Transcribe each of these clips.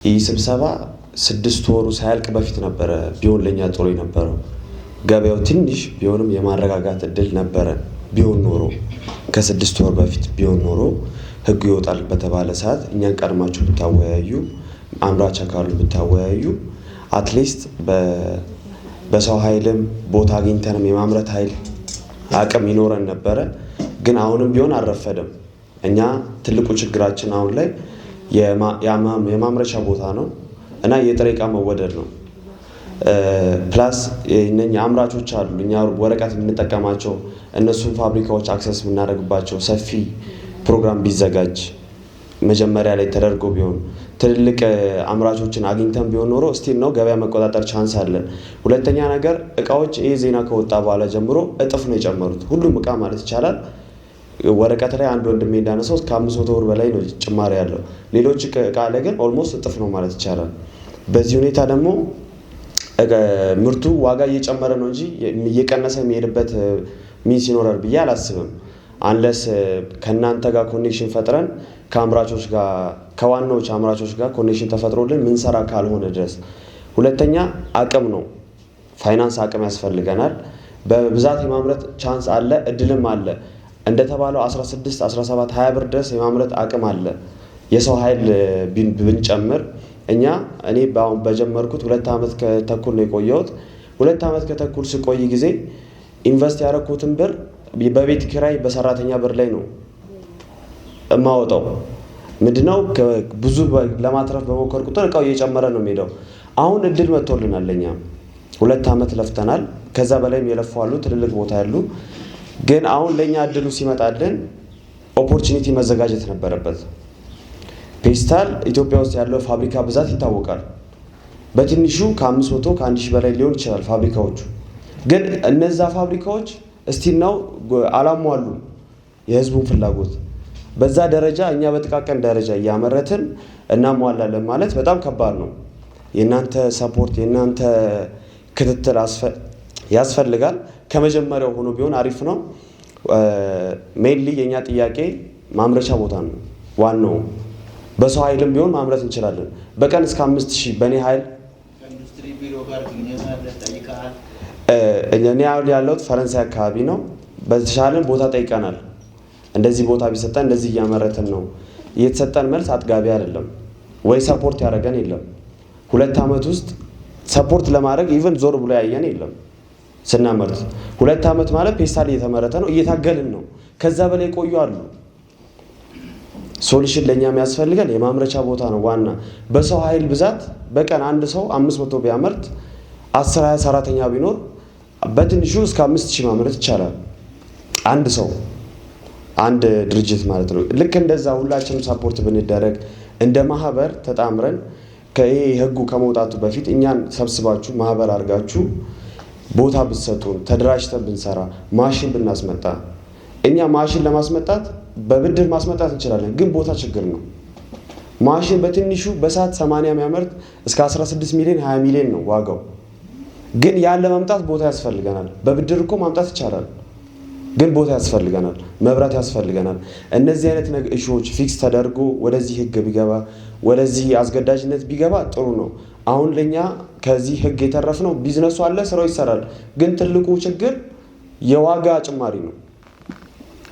ይህ ስብሰባ 6 ወሩ ሳያልቅ በፊት ነበረ ቢሆን ለኛ ጥሩ የነበረው። ገበያው ትንሽ ቢሆንም የማረጋጋት እድል ነበረ። ቢሆን ኖሮ ከ6 ወር በፊት ቢሆን ኖሮ ህጉ ይወጣል በተባለ ሰዓት እኛን ቀድማችሁ ብታወያዩ፣ አምራች አካሉ ብታወያዩ አትሊስት በሰው ኃይልም ቦታ አግኝተንም የማምረት ኃይል አቅም ይኖረን ነበረ። ግን አሁንም ቢሆን አልረፈደም። እኛ ትልቁ ችግራችን አሁን ላይ የማምረቻ ቦታ ነው እና የጥሬ ዕቃ መወደድ ነው። ፕላስ እነኛ አምራቾች አሉ እኛ ወረቀት የምንጠቀማቸው እነሱን ፋብሪካዎች አክሰስ የምናደርግባቸው ሰፊ ፕሮግራም ቢዘጋጅ መጀመሪያ ላይ ተደርጎ ቢሆን ትልልቅ አምራቾችን አግኝተን ቢሆን ኖሮ ስቲል ነው ገበያ መቆጣጠር ቻንስ አለን። ሁለተኛ ነገር እቃዎች ይሄ ዜና ከወጣ በኋላ ጀምሮ እጥፍ ነው የጨመሩት። ሁሉም እቃ ማለት ይቻላል ወረቀት ላይ አንድ ወንድሜ እንዳነሳው እስከ 500 ብር በላይ ነው ጭማሪ ያለው። ሌሎች እቃ ላይ ግን ኦልሞስት እጥፍ ነው ማለት ይቻላል። በዚህ ሁኔታ ደግሞ ምርቱ ዋጋ እየጨመረ ነው እንጂ እየቀነሰ የሚሄድበት ሚንስ ይኖራል ብዬ አላስብም። አንለስ ከናንተ ጋር ኮኔክሽን ፈጥረን ከአምራቾች ጋር ከዋናዎች አምራቾች ጋር ኮኔክሽን ተፈጥሮልን ምንሰራ ካልሆነ ድረስ። ሁለተኛ አቅም ነው። ፋይናንስ አቅም ያስፈልገናል። በብዛት የማምረት ቻንስ አለ፣ እድልም አለ። እንደተባለው 16፣ 17፣ 20 ብር ድረስ የማምረት አቅም አለ። የሰው ኃይል ብንጨምር እኔ በጀመርኩት 2 ዓመት ከተኩል ነው የቆየሁት። 2 ዓመት ከተኩል ስቆይ ጊዜ ኢንቨስት ያደረኩትን ብር በቤት ኪራይ በሰራተኛ ብር ላይ ነው የማወጣው። ምንድነው ብዙ ለማትረፍ በሞከር ቁጥር እቃው እየጨመረ ነው የሚሄደው። አሁን እድል መጥቶልናል። ለኛ 2 ዓመት ለፍተናል። ከዛ በላይም የለፉ አሉ፣ ትልልቅ ቦታ ያሉ። ግን አሁን ለኛ እድሉ ሲመጣልን ኦፖርቹኒቲ መዘጋጀት ነበረበት። ፔስታል ኢትዮጵያ ውስጥ ያለው ፋብሪካ ብዛት ይታወቃል። በትንሹ ከ500 ከ1000 በላይ ሊሆን ይችላል ፋብሪካዎቹ። ግን እነዛ ፋብሪካዎች እስቲል ነው አላሟሉ የህዝቡን ፍላጎት። በዛ ደረጃ እኛ በጥቃቅን ደረጃ እያመረትን እናሟላለን ማለት በጣም ከባድ ነው። የእናንተ ሰፖርት የእናንተ ክትትል ያስፈልጋል። ከመጀመሪያው ሆኖ ቢሆን አሪፍ ነው። ሜንሊ የኛ ጥያቄ ማምረቻ ቦታ ነው ዋናው። በሰው ኃይልም ቢሆን ማምረት እንችላለን። በቀን እስከ 5000 በኔ ኃይል ኢንዱስትሪ ቢሮ ጋር ጠይቀናል። እኛ ያለሁት ፈረንሳይ አካባቢ ነው። በተሻለን ቦታ ጠይቀናል። እንደዚህ ቦታ ቢሰጠን እንደዚህ እያመረትን ነው። የተሰጠን መልስ አጥጋቢ አይደለም ወይ ሰፖርት ያደረገን የለም። 2 ዓመት ውስጥ ሰፖርት ለማድረግ ኢቭን ዞር ብሎ ያየን የለም። ስናመርት 2 ዓመት ማለት ፔስታል እየተመረተ ነው፣ እየታገልን ነው። ከዛ በላይ ቆዩ አሉ። ሶሉሽን ለኛ የሚያስፈልገን የማምረቻ ቦታ ነው ዋና። በሰው ኃይል ብዛት በቀን አንድ ሰው 500 ቢያመርት 10-20 ሰራተኛ ቢኖር በትንሹ እስከ 5000 ማምረት ይቻላል። አንድ ሰው አንድ ድርጅት ማለት ነው። ልክ እንደዛ ሁላችንም ሰፖርት ብንደረግ እንደ ማህበር ተጣምረን ህጉ ከመውጣቱ በፊት እኛን ሰብስባችሁ ማህበር አድርጋችሁ ቦታ ብትሰጡን ተደራጅተን ብንሰራ ማሽን ብናስመጣ። እኛ ማሽን ለማስመጣት በብድር ማስመጣት እንችላለን፣ ግን ቦታ ችግር ነው። ማሽን በትንሹ በሰዓት 80 የሚያመርት እስከ 16 ሚሊዮን 20 ሚሊዮን ነው ዋጋው። ግን ያን ለማምጣት ቦታ ያስፈልገናል። በብድር እኮ ማምጣት ይቻላል፣ ግን ቦታ ያስፈልገናል፣ መብራት ያስፈልገናል። እነዚህ አይነት ኢሹዎች ፊክስ ተደርጎ ወደዚህ ህግ ቢገባ ወደዚህ አስገዳጅነት ቢገባ ጥሩ ነው። አሁን ለኛ ከዚህ ህግ የተረፍነው ቢዝነሱ አለ፣ ስራው ይሰራል። ግን ትልቁ ችግር የዋጋ ጭማሪ ነው።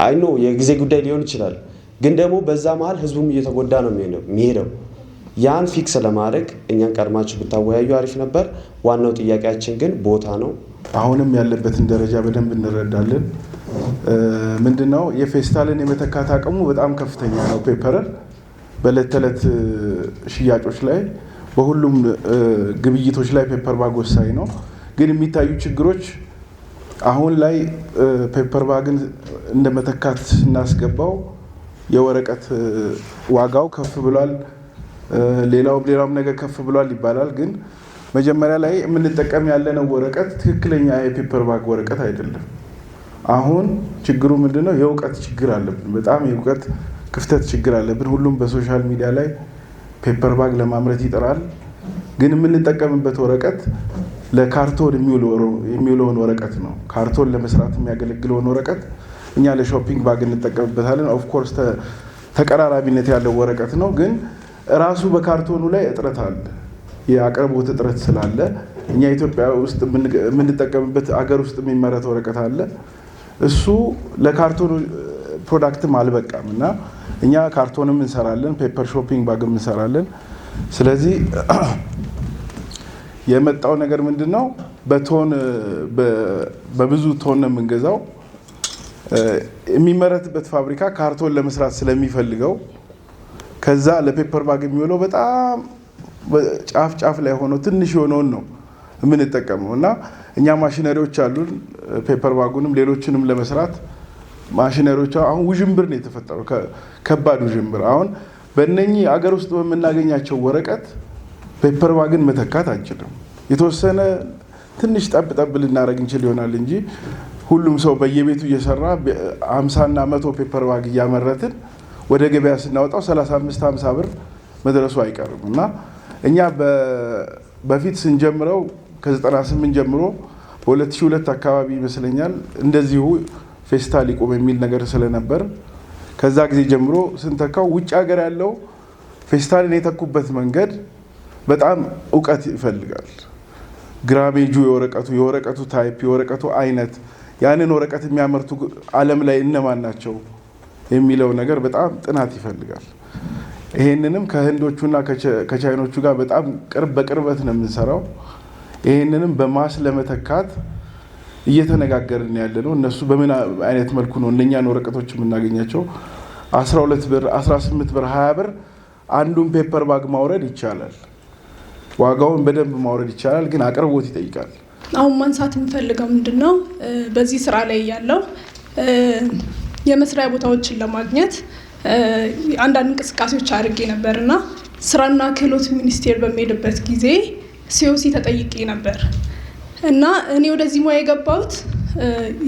አይኖ የጊዜ ጉዳይ ሊሆን ይችላል፣ ግን ደግሞ በዛ መሃል ህዝቡም እየተጎዳ ነው የሚሄደው። ያን ፊክስ ለማድረግ እኛን ቀድማችሁ ብታወያዩ አሪፍ ነበር። ዋናው ጥያቄያችን ግን ቦታ ነው። አሁንም ያለበትን ደረጃ በደንብ እንረዳለን። ምንድነው የፌስታልን የመተካት አቅሙ በጣም ከፍተኛ ነው። ፔፐር በዕለት ተዕለት ሽያጮች ላይ በሁሉም ግብይቶች ላይ ፔፐር ባግ ወሳኝ ነው። ግን የሚታዩ ችግሮች አሁን ላይ ፔፐር ባግን እንደመተካት እናስገባው የወረቀት ዋጋው ከፍ ብሏል፣ ሌላውም ነገር ከፍ ብሏል ይባላል። ግን መጀመሪያ ላይ የምንጠቀም ያለነው ወረቀት ትክክለኛ የፔፐር ባግ ወረቀት አይደለም። አሁን ችግሩ ምንድነው? የእውቀት ችግር አለብን። በጣም የእውቀት ክፍተት ችግር አለብን። ሁሉም በሶሻል ሚዲያ ላይ ፔፐር ባግ ለማምረት ይጥራል። ግን የምንጠቀምበት ወረቀት ለካርቶን የሚውለውን ወረቀት ነው። ካርቶን ለመስራት የሚያገለግለውን ወረቀት እኛ ለሾፒንግ ባግ እንጠቀምበታለን። ኦፍ ኮርስ ተቀራራቢነት ያለው ወረቀት ነው። ግን ራሱ በካርቶኑ ላይ እጥረት አለ። የአቅርቦት እጥረት ስላለ እኛ ኢትዮጵያ ውስጥ የምንጠቀምበት አገር ውስጥ የሚመረት ወረቀት አለ። እሱ ለካርቶኑ ፕሮዳክትም አልበቃም እና እኛ ካርቶንም እንሰራለን፣ ፔፐር ሾፒንግ ባግም እንሰራለን። ስለዚህ የመጣው ነገር ምንድነው? በቶን በብዙ ቶን ነው የምንገዛው። የሚመረትበት ፋብሪካ ካርቶን ለመስራት ስለሚፈልገው ከዛ ለፔፐር ባግ የሚውለው በጣም ጫፍ ላይ ሆኖ ትንሽ የሆነውን ነው የምንጠቀመው እና እኛ ማሽነሪዎች አሉን ፔፐር ባጉንም ሌሎችንም ለመስራት ማሽነሪዎች። አሁን ውዥንብር ነው የተፈጠረው፣ ከባድ ውዥንብር። አሁን በእነኚህ አገር ውስጥ በምናገኛቸው ወረቀት ፔፐር ባግን መተካት አንችልም። የተወሰነ ትንሽ ጠብ ልናደርግ እንችል ይሆናል እንጂ ሁሉም ሰው በየቤቱ እየሰራ 50 እና 100 ፔፐር ባግ እያመረትን ወደ ገበያ ስናወጣው 35-50 ብር መድረሱ አይቀርም እና እኛ በፊት ስንጀምረው ከ98 ጀምሮ በ2002 አካባቢ ይመስለኛል እንደዚሁ ፌስታል ይቆም የሚል ነገር ስለነበር ከዛ ጊዜ ጀምሮ ስንተካው ውጭ ሀገር ያለው ፌስታልን የተኩበት መንገድ በጣም እውቀት ይፈልጋል። ግራሜጁ የወረቀቱ ታይፕ፣ የወረቀቱ አይነት፣ ያንን ወረቀት የሚያመርቱ ዓለም ላይ እነማን ናቸው የሚለው ነገር በጣም ጥናት ይፈልጋል። ይሄንንም ከህንዶቹና ከቻይኖቹ ጋር በጣም በቅርበት ነው የምንሰራው። ይሄንንም በማስ ለመተካት እየተነጋገርን ያለ ነው። እነሱ በምን አይነት መልኩ ነው እነኛን ወረቀቶች የምናገኛቸው? 12 ብር፣ 18 ብር፣ 20 ብር አንዱን ፔፐር ባግ ማውረድ ይቻላል። ዋጋውን በደንብ ማውረድ ይቻላል፣ ግን አቅርቦት ይጠይቃል። አሁን ማንሳት የምፈልገው ምንድነው በዚህ ስራ ላይ ያለው የመስሪያ ቦታዎችን ለማግኘት አንዳንድ እንቅስቃሴዎች አድርጌ ነበርና ስራና ክህሎት ሚኒስቴር በሚሄድበት ጊዜ ሲኦሲ ተጠይቄ ነበር እና እኔ ወደዚህ ሙያ የገባሁት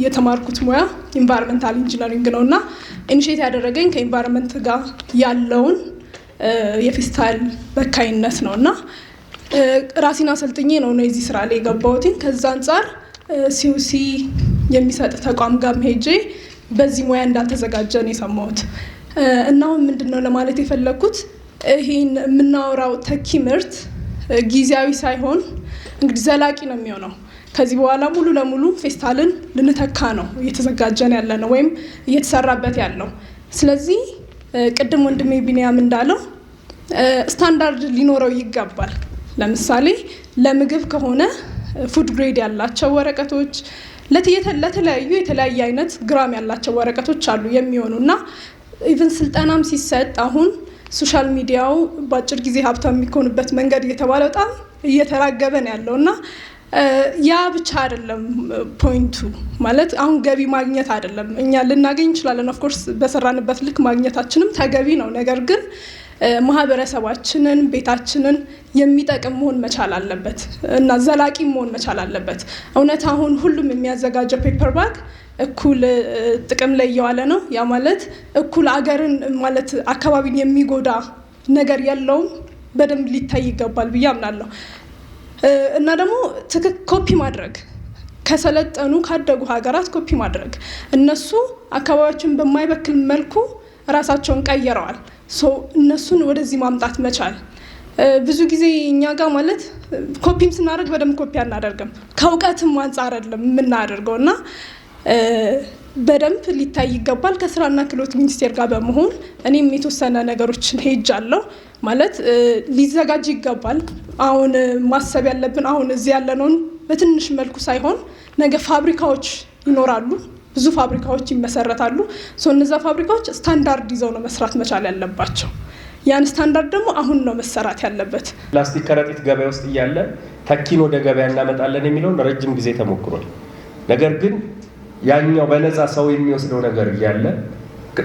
የተማርኩት ሙያ ኢንቫይሮንመንታል ኢንጂነሪንግ ነው እና ኢኒሼት ያደረገኝ ከኢንቫይሮንመንት ጋር ያለውን የፌስታል በካይነት ነው እና ራሴን አሰልጥኜ ነው የዚህ ስራ ላይ የገባሁት። ከዛ አንጻር ሲኦሲ የሚሰጥ ተቋም ጋር ሄጄ በዚህ ሙያ እንዳልተዘጋጀ ነው የሰማሁት እና አሁን ምንድነው ለማለት የፈለኩት ይሄን የምናወራው ተኪ ምርት ጊዜያዊ ሳይሆን እንግዲህ ዘላቂ ነው የሚሆነው። ከዚህ በኋላ ሙሉ ለሙሉ ፌስታልን ልንተካ ነው እየተዘጋጀን ያለ ነው ወይም እየተሰራበት ያለው። ስለዚህ ቅድም ወንድሜ ቢኒያም እንዳለው ስታንዳርድ ሊኖረው ይገባል። ለምሳሌ ለምግብ ከሆነ ፉድ ግሬድ ያላቸው ወረቀቶች፣ ለተለያዩ የተለያየ አይነት ግራም ያላቸው ወረቀቶች አሉ የሚሆኑና ኢቭን ስልጠናም ሲሰጥ አሁን ሶሻል ሚዲያው በአጭር ጊዜ ሀብታም የሚሆንበት መንገድ እየተባለ በጣም እየተራገበ ነው ያለውና ያ ብቻ አይደለም ፖይንቱ። ማለት አሁን ገቢ ማግኘት አይደለም፣ እኛ ልናገኝ እንችላለን። ኦፍኮርስ በሰራንበት ልክ ማግኘታችንም ተገቢ ነው። ነገር ግን ማህበረሰባችንን ቤታችንን የሚጠቅም መሆን መቻል አለበት እና ዘላቂ መሆን መቻል አለበት። እውነት አሁን ሁሉም የሚያዘጋጀው ፔፐር ባግ እኩል ጥቅም ላይ እየዋለ ነው። ያ ማለት እኩል አገርን ማለት አካባቢን የሚጎዳ ነገር የለውም። በደንብ ሊታይ ይገባል ብዬ አምናለሁ። እና ደግሞ ኮፒ ማድረግ ከሰለጠኑ ካደጉ ሀገራት ኮፒ ማድረግ እነሱ አካባቢያችን በማይበክል መልኩ ራሳቸውን ቀይረዋል። እነሱን ወደዚህ ማምጣት መቻል። ብዙ ጊዜ እኛ ጋር ማለት ኮፒም ስናደርግ በደንብ ኮፒ አናደርግም፣ ከእውቀትም አንጻር አይደለም የምናደርገው እና በደንብ ሊታይ ይገባል። ከስራና ክህሎት ሚኒስቴር ጋር በመሆን እኔም የተወሰነ ነገሮችን ሄጃለሁ። ማለት ሊዘጋጅ ይገባል። አሁን ማሰብ ያለብን አሁን እዚህ ያለነውን በትንሽ መልኩ ሳይሆን ነገ ፋብሪካዎች ይኖራሉ፣ ብዙ ፋብሪካዎች ይመሰረታሉ። እነዛ ፋብሪካዎች ስታንዳርድ ይዘው ነው መስራት መቻል ያለባቸው። ያን ስታንዳርድ ደግሞ አሁን ነው መሰራት ያለበት። ፕላስቲክ ከረጢት ገበያ ውስጥ እያለ ተኪን ወደ ገበያ እናመጣለን የሚለውን ረጅም ጊዜ ተሞክሯል። ነገር ግን ያኛው በነፃ ሰው የሚወስደው ነገር እያለ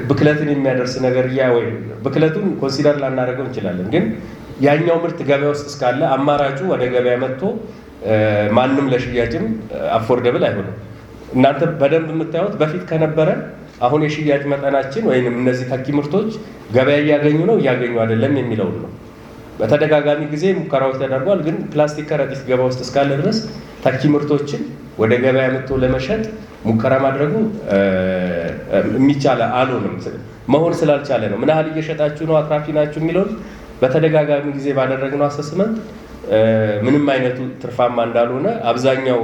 ብክለትን የሚያደርስ ነገር ወይ ብክለቱን ኮንሲደር ላናደርገው እንችላለን። ግን ያኛው ምርት ገበያ ውስጥ እስካለ አማራጩ ወደ ገበያ መጥቶ ማንም ለሽያጭም አፎርደብል አይሆንም። እናንተ በደንብ የምታዩት በፊት ከነበረ አሁን የሽያጭ መጠናችን ወይም እነዚህ ተኪ ምርቶች ገበያ እያገኙ ነው እያገኙ አይደለም የሚለውን ነው። በተደጋጋሚ ጊዜ ሙከራዎች ተደርጓል። ግን ፕላስቲክ ከረጢት ገበያ ውስጥ እስካለ ድረስ ተኪ ምርቶችን ወደ ገበያ መጥቶ ለመሸጥ ሙከራ ማድረጉ የሚቻል አልሆነም፣ መሆን ስላልቻለ ነው። ምን ያህል እየሸጣችሁ ነው፣ አትራፊ ናችሁ የሚለውን በተደጋጋሚ ጊዜ ባደረግነው አሰስመንት ምንም አይነቱ ትርፋማ እንዳልሆነ አብዛኛው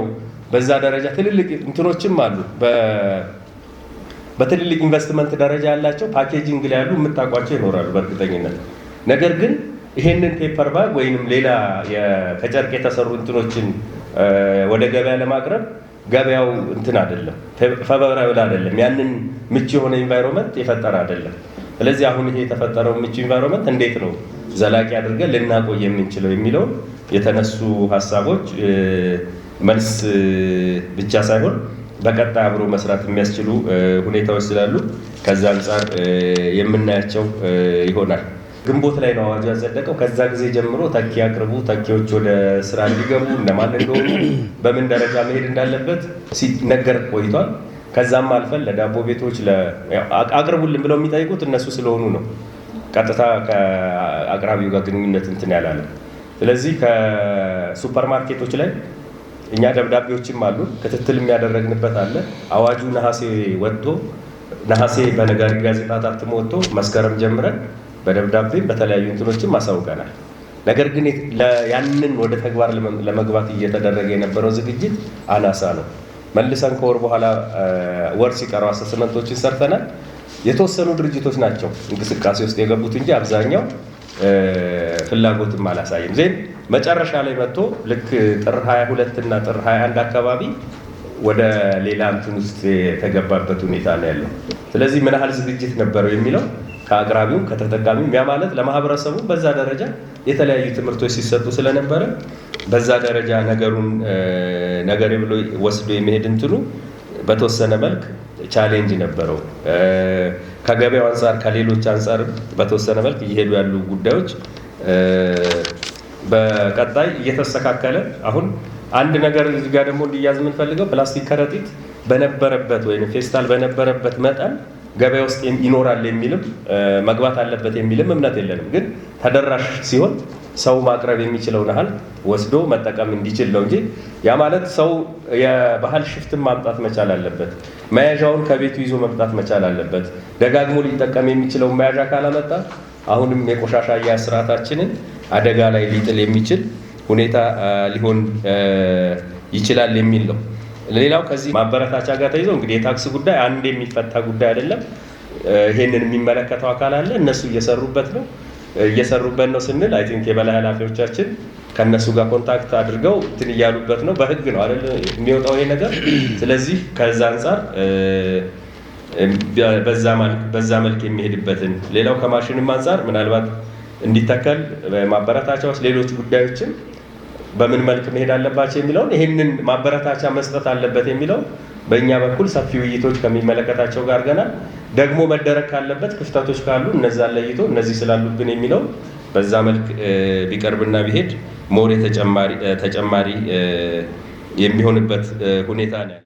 በዛ ደረጃ ትልልቅ እንትኖችም አሉ በትልልቅ ኢንቨስትመንት ደረጃ ያላቸው ፓኬጂንግ ላይ ያሉ የምታውቋቸው ይኖራሉ በእርግጠኝነት። ነገር ግን ይሄንን ፔፐር ባግ ወይንም ሌላ ከጨርቅ የተሰሩ እንትኖችን ወደ ገበያ ለማቅረብ ገበያው እንትን አይደለም፣ ፈበራብል አይደለም፣ ያንን ምቹ የሆነ ኢንቫይሮንመንት የፈጠረ አይደለም። ስለዚህ አሁን ይሄ የተፈጠረው ምቹ ኢንቫይሮንመንት እንዴት ነው ዘላቂ አድርገን ልናቆይ የምንችለው የሚለው የተነሱ ሀሳቦች መልስ ብቻ ሳይሆን በቀጣይ አብሮ መስራት የሚያስችሉ ሁኔታዎች ስላሉ ከዛ አንጻር የምናያቸው ይሆናል። ግንቦት ላይ ነው አዋጁ ያጸደቀው። ከዛ ጊዜ ጀምሮ ተኪ አቅርቡ፣ ተኪዎች ወደ ስራ እንዲገቡ እነማን እንደሆኑ በምን ደረጃ መሄድ እንዳለበት ሲነገር ቆይቷል። ከዛም አልፈን ለዳቦ ቤቶች አቅርቡልን ብለው የሚጠይቁት እነሱ ስለሆኑ ነው ቀጥታ ከአቅራቢው ጋር ግንኙነት እንትን ያላለ። ስለዚህ ከሱፐር ማርኬቶች ላይ እኛ ደብዳቤዎችም አሉ፣ ክትትል የሚያደረግንበት አለ። አዋጁ ነሐሴ በነጋሪት ጋዜጣ ታትሞ ወጥቶ መስከረም ጀምረን በደብዳቤ በተለያዩ እንትኖችም አሳውቀናል። ነገር ግን ያንን ወደ ተግባር ለመግባት እየተደረገ የነበረው ዝግጅት አናሳ ነው። መልሰን ከወር በኋላ ወር ሲቀረው አሰስመንቶችን ሰርተናል። የተወሰኑ ድርጅቶች ናቸው እንቅስቃሴ ውስጥ የገቡት እንጂ አብዛኛው ፍላጎትም አላሳይም። ዜን መጨረሻ ላይ መጥቶ ልክ ጥር 22 እና ጥር 21 አካባቢ ወደ ሌላ እንትን ውስጥ የተገባበት ሁኔታ ነው ያለው። ስለዚህ ምን ያህል ዝግጅት ነበረው የሚለው ከአቅራቢውም ከተጠቃሚውም ያ ማለት ለማህበረሰቡ በዛ ደረጃ የተለያዩ ትምህርቶች ሲሰጡ ስለነበረ በዛ ደረጃ ነገሬ ብሎ ወስዶ የመሄድ እንትኑ በተወሰነ መልክ ቻሌንጅ ነበረው። ከገበያው አንጻር ከሌሎች አንጻር በተወሰነ መልክ እየሄዱ ያሉ ጉዳዮች በቀጣይ እየተስተካከለ አሁን አንድ ነገር እዚህ ጋር ደግሞ እንዲያዝ የምንፈልገው ፕላስቲክ ከረጢት በነበረበት ወይም ፌስታል በነበረበት መጠን ገበያ ውስጥ ይኖራል የሚልም መግባት አለበት የሚልም እምነት የለንም። ግን ተደራሽ ሲሆን ሰው ማቅረብ የሚችለውን ያህል ወስዶ መጠቀም እንዲችል ነው እንጂ ያ ማለት ሰው የባህል ሽፍትን ማምጣት መቻል አለበት። መያዣውን ከቤቱ ይዞ መምጣት መቻል አለበት። ደጋግሞ ሊጠቀም የሚችለውን መያዣ ካላመጣ አሁንም የቆሻሻ አያያዝ ስርዓታችንን አደጋ ላይ ሊጥል የሚችል ሁኔታ ሊሆን ይችላል የሚል ነው። ሌላው ከዚህ ማበረታቻ ጋር ተይዘው እንግዲህ የታክስ ጉዳይ አንድ የሚፈታ ጉዳይ አይደለም። ይሄንን የሚመለከተው አካል አለ፣ እነሱ እየሰሩበት ነው ስንል አይ ቲንክ የበላይ ኃላፊዎቻችን ከነሱ ጋር ኮንታክት አድርገው እንትን እያሉበት ነው። በህግ ነው አይደል የሚወጣው ይሄ ነገር። ስለዚህ ከዛ አንጻር በዛ መልክ የሚሄድበትን ሌላው ከማሽንም አንጻር ምናልባት እንዲተከል ማበረታቻዎች፣ ሌሎች ጉዳዮችን በምን መልክ መሄድ አለባቸው የሚለውን ይሄንን ማበረታቻ መስጠት አለበት የሚለው በእኛ በኩል ሰፊ ውይይቶች ከሚመለከታቸው ጋር ገና ደግሞ መደረግ ካለበት ክፍተቶች ካሉ እነዛን ለይቶ እነዚህ ስላሉብን የሚለው በዛ መልክ ቢቀርብና ቢሄድ ሞር ተጨማሪ የሚሆንበት ሁኔታ ነው።